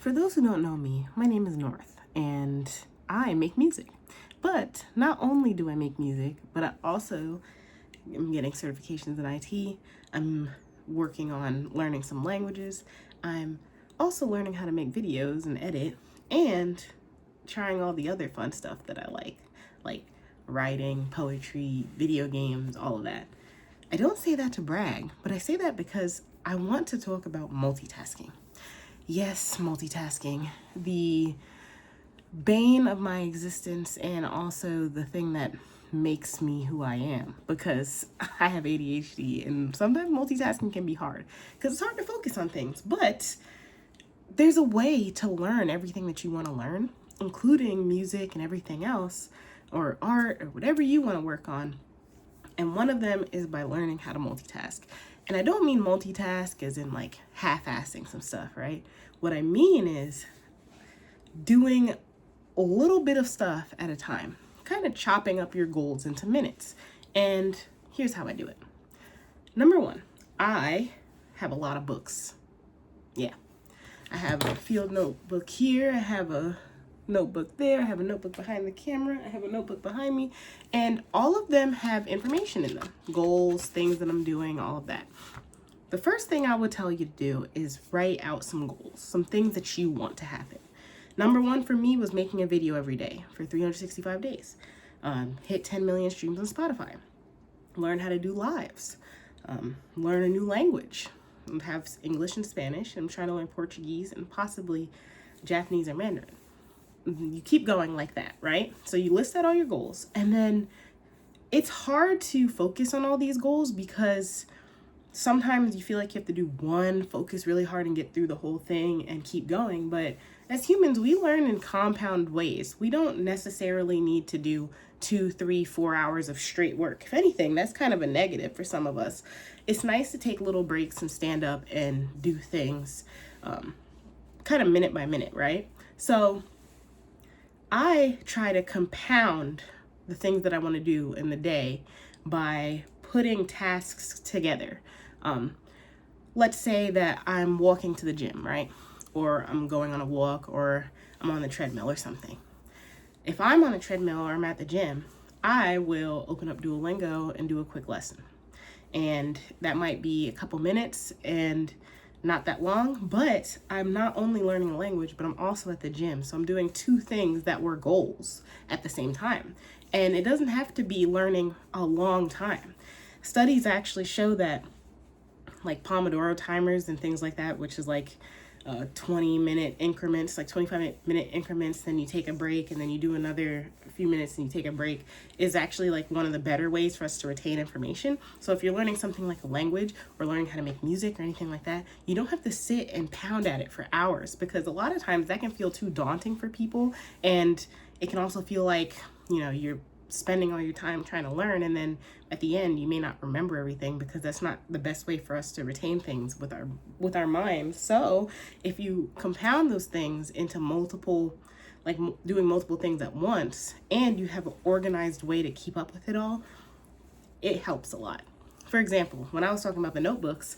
For those who don't know me, my name is North, and I make music. But not only do I make music, but I also am getting certifications in IT. I'm working on learning some languages. I'm also learning how to make videos and edit, and trying all the other fun stuff that I like writing, poetry, video games, all of that. I don't say that to brag, but I say that because I want to talk about multitasking. Yes, multitasking, the bane of my existence, and also the thing that makes me who I am, because I have ADHD and sometimes multitasking can be hard because it's hard to focus on things. But there's a way to learn everything that you want to learn, including music and everything else, or art, or whatever you want to work on. And one of them is by learning how to multitask. And I don't mean multitask as in like half-assing some stuff, right? What I mean is doing a little bit of stuff at a time, kind of chopping up your goals into minutes. And here's how I do it. Number one, I have a lot of books. Yeah, I have a field notebook here. I have a notebook there. I have a notebook behind the camera. I have a notebook behind me. And all of them have information in them. Goals, things that I'm doing, all of that. The first thing I would tell you to do is write out some goals, some things that you want to happen. Number one for me was making a video every day for 365 days. Hit 10 million streams on Spotify. Learn how to do lives. Learn a new language. Have English and Spanish. I'm trying to learn Portuguese and possibly Japanese or Mandarin. You keep going like that, right? So you list out all your goals, and then it's hard to focus on all these goals because sometimes you feel like you have to do one, focus really hard and get through the whole thing and keep going. But as humans, we learn in compound ways. We don't necessarily need to do 2, 3, 4 hours of straight work. If anything, that's kind of a negative for some of us. It's nice to take little breaks and stand up and do things kind of minute by minute, right? So I try to compound the things that I want to do in the day by putting tasks together. Let's say that I'm walking to the gym, right? Or I'm going on a walk, or I'm on the treadmill or something. If I'm on a treadmill or I'm at the gym, I will open up Duolingo and do a quick lesson. And that might be a couple minutes and not that long, but I'm not only learning a language, but I'm also at the gym. So I'm doing two things that were goals at the same time. And it doesn't have to be learning a long time. Studies actually show that like Pomodoro timers and things like that, which is like 20-minute increments, like 25-minute increments, then you take a break, and then you do another few minutes and you take a break, is actually like one of the better ways for us to retain information. So if you're learning something like a language or learning how to make music or anything like that, you don't have to sit and pound at it for hours, because a lot of times that can feel too daunting for people, and it can also feel like, you're spending all your time trying to learn, and then at the end you may not remember everything, because that's not the best way for us to retain things with our minds. So if you compound those things into multiple, like doing multiple things at once, and you have an organized way to keep up with it all, it helps a lot. For example, when I was talking about the notebooks,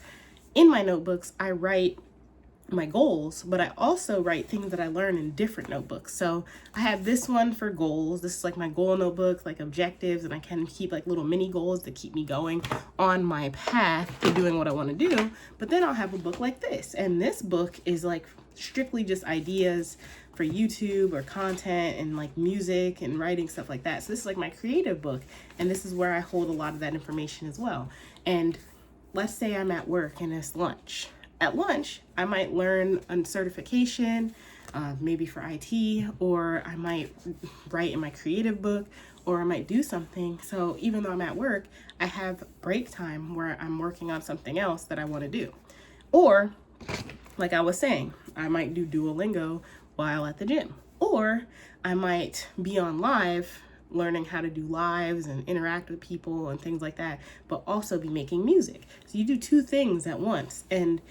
in my notebooks I write my goals, but I also write things that I learn in different notebooks. So I have this one for goals. This is like my goal notebook, like objectives, and I can keep like little mini goals to keep me going on my path to doing what I want to do. But then I'll have a book like this, and this book is like strictly just ideas for YouTube or content and like music and writing, stuff like that. So this is like my creative book, and this is where I hold a lot of that information as well. And let's say I'm at work and it's lunch. At lunch, I might learn a certification, maybe for IT, or I might write in my creative book, or I might do something. So even though I'm at work, I have break time where I'm working on something else that I want to do. Or, like I was saying, I might do Duolingo while at the gym. Or I might be on live, learning how to do lives and interact with people and things like that, but also be making music. So you do two things at once, and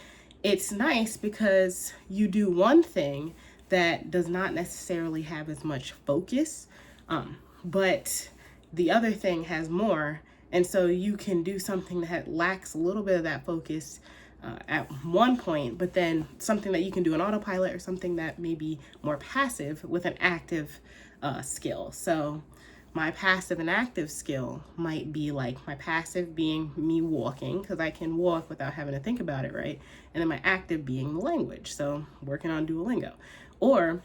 it's nice because you do one thing that does not necessarily have as much focus, but the other thing has more, and so you can do something that lacks a little bit of that focus at one point, but then something that you can do on autopilot, or something that may be more passive with an active skill. So my passive and active skill might be like my passive being me walking, because I can walk without having to think about it, right? And then my active being the language, so working on Duolingo. Or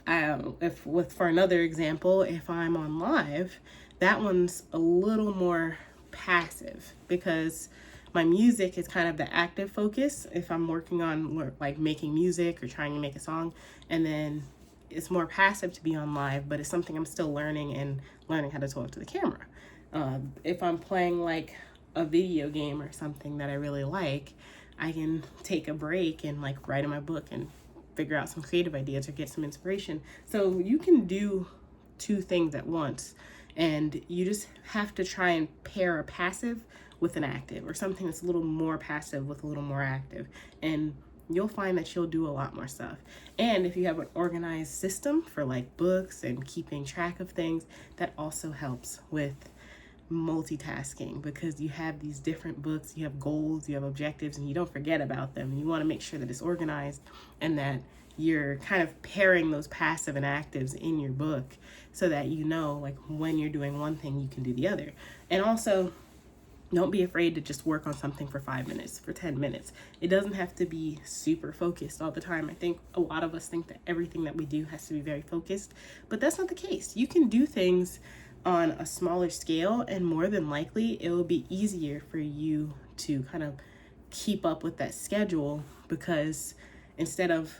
for another example, if I'm on live, that one's a little more passive, because my music is kind of the active focus if I'm working on like making music or trying to make a song. And then it's more passive to be on live, but it's something I'm still learning, and learning how to talk to the camera. If I'm playing like a video game or something that I really like, I can take a break and like write in my book and figure out some creative ideas or get some inspiration. So you can do two things at once, and you just have to try and pair a passive with an active, or something that's a little more passive with a little more active, and you'll find that you'll do a lot more stuff. And if you have an organized system for like books and keeping track of things, that also helps with multitasking, because you have these different books, you have goals, you have objectives, and you don't forget about them. You want to make sure that it's organized, and that you're kind of pairing those passive and actives in your book, so that you know, like, when you're doing one thing, you can do the other. And also, don't be afraid to just work on something for 5 minutes, for 10 minutes. It doesn't have to be super focused all the time. I think a lot of us think that everything that we do has to be very focused, but that's not the case. You can do things on a smaller scale, and more than likely it will be easier for you to kind of keep up with that schedule, because instead of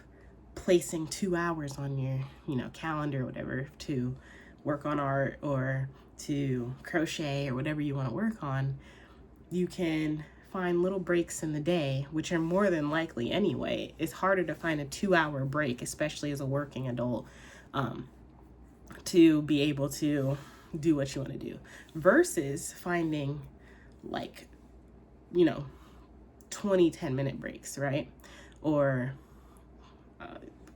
placing 2 hours on your calendar or whatever to work on art or to crochet or whatever you want to work on, you can find little breaks in the day, which are more than likely anyway. It's harder to find a 2-hour break, especially as a working adult, to be able to do what you want to do, versus finding like 20 10-minute breaks, right? Or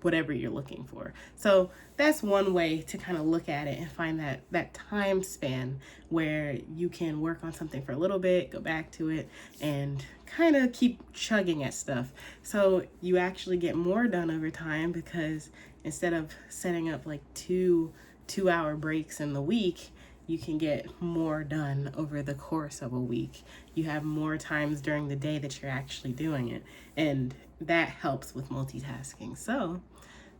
whatever you're looking for. So that's one way to kind of look at it and find that time span where you can work on something for a little bit, go back to it, and kind of keep chugging at stuff. So you actually get more done over time, because instead of setting up like two-hour breaks in the week, you can get more done over the course of a week. You have more times during the day that you're actually doing it, and that helps with multitasking. So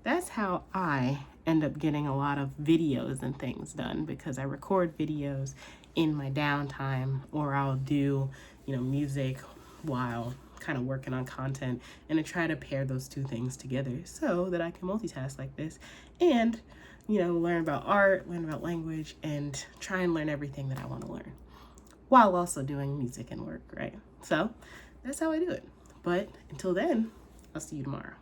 that's how I end up getting a lot of videos and things done, because I record videos in my downtime, or I'll do music while kind of working on content, and I try to pair those two things together so that I can multitask like this, and learn about art, learn about language, and try and learn everything that I want to learn while also doing music and work, right? So that's how I do it. But until then, I'll see you tomorrow.